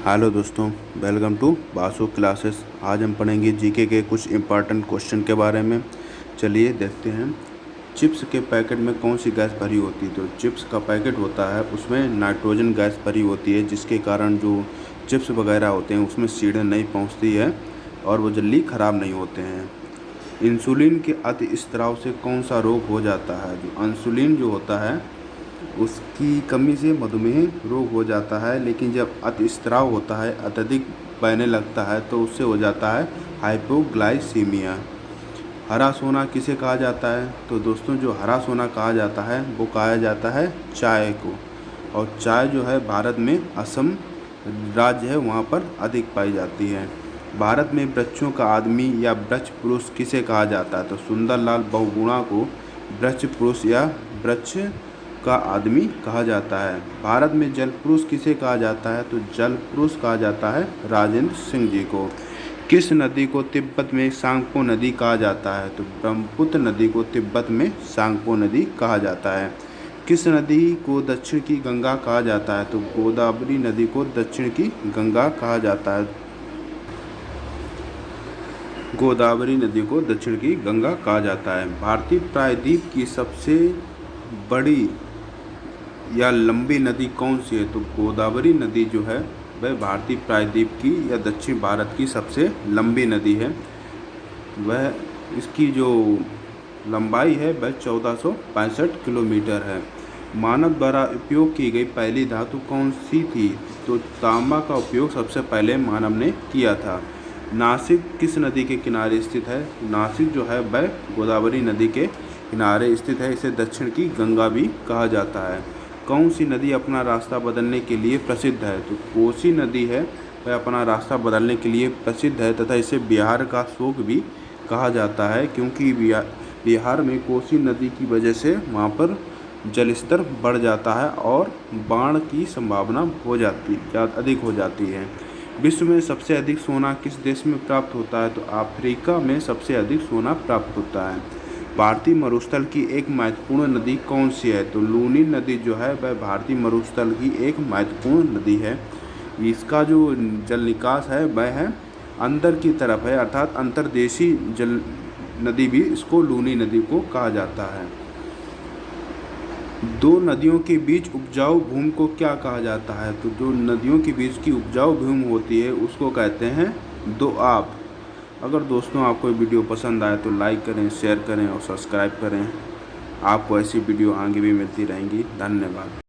Hello दोस्तों, welcome to Basu classes. आज हम पढ़ेंगे जीके के कुछ इम्पॉर्टेंट क्वेश्चन के बारे में। चलिए देखते हैं। चिप्स के पैकेट में कौन सी गैस भरी होती है? तो चिप्स का पैकेट होता है, उसमें नाइट्रोजन गैस भरी होती है, जिसके कारण जो चिप्स वगैरह होते हैं उसमें सीढ़ें नहीं पहुंचती है और वो जल्दी ख़राब नहीं होते हैं। इंसुलिन के अति स्त्राव से कौन सा रोग हो जाता है? जो इंसुलिन जो होता है उसकी कमी से मधुमेह रोग हो जाता है, लेकिन जब अतिस्राव होता है, अत्यधिक बहने लगता है, तो उससे हो जाता है हाइपोग्लाइसीमिया। हरा सोना किसे कहा जाता है? तो दोस्तों, जो हरा सोना कहा जाता है वो कहा जाता है चाय को। और चाय जो है भारत में असम राज्य है, वहाँ पर अधिक पाई जाती है। भारत में वृक्षों का आदमी या वृक्ष पुरुष किसे कहा जाता है? तो सुंदरलाल बहुगुणा को वृक्ष पुरुष या वृक्ष का आदमी कहा जाता है। भारत में जल पुरुष किसे कहा जाता है? तो जल पुरुष कहा जाता है राजेंद्र सिंह जी को। किस नदी को तिब्बत में सांगपो नदी कहा जाता है? तो ब्रह्मपुत्र नदी को तिब्बत में सांगपो नदी कहा जाता है। किस नदी को दक्षिण की गंगा कहा जाता है? तो गोदावरी नदी को दक्षिण की गंगा कहा जाता है। गोदावरी नदी को दक्षिण की गंगा कहा जाता है। भारतीय प्रायद्वीप की सबसे बड़ी या लंबी नदी कौन सी है? तो गोदावरी नदी जो है वह भारतीय प्रायद्वीप की या दक्षिण भारत की सबसे लंबी नदी है। वह इसकी जो लंबाई है वह 1465 किलोमीटर है। मानव द्वारा उपयोग की गई पहली धातु कौन सी थी? तो तांबा का उपयोग सबसे पहले मानव ने किया था। नासिक किस नदी के किनारे स्थित है? नासिक जो है वह गोदावरी नदी के किनारे स्थित है। इसे दक्षिण की गंगा भी कहा जाता है। कौन सी नदी अपना रास्ता बदलने के लिए प्रसिद्ध है? तो कोसी नदी है, वह अपना रास्ता बदलने के लिए प्रसिद्ध है तथा इसे बिहार का शोक भी कहा जाता है, क्योंकि बिहार में कोसी नदी की वजह से वहाँ पर जल स्तर बढ़ जाता है और बाढ़ की संभावना अधिक हो जाती है। विश्व में सबसे अधिक सोना किस देश में प्राप्त होता है? तो अफ्रीका में सबसे अधिक सोना प्राप्त होता है। भारतीय मरुस्थल की एक महत्वपूर्ण नदी कौन सी है? तो लूनी नदी जो है वह भारतीय मरुस्थल की एक महत्वपूर्ण नदी है। इसका जो जल निकास है वह है अंदर की तरफ है, अर्थात अंतर्देशीय जल नदी भी इसको लूनी नदी को कहा जाता है। दो नदियों के बीच उपजाऊ भूमि को क्या कहा जाता है? तो जो नदियों के बीच की उपजाऊ भूमि होती है उसको कहते हैं दोआब। अगर दोस्तों आपको वीडियो पसंद आए तो लाइक करें, शेयर करें और सब्सक्राइब करें। आपको ऐसी वीडियो आगे भी मिलती रहेंगी। धन्यवाद।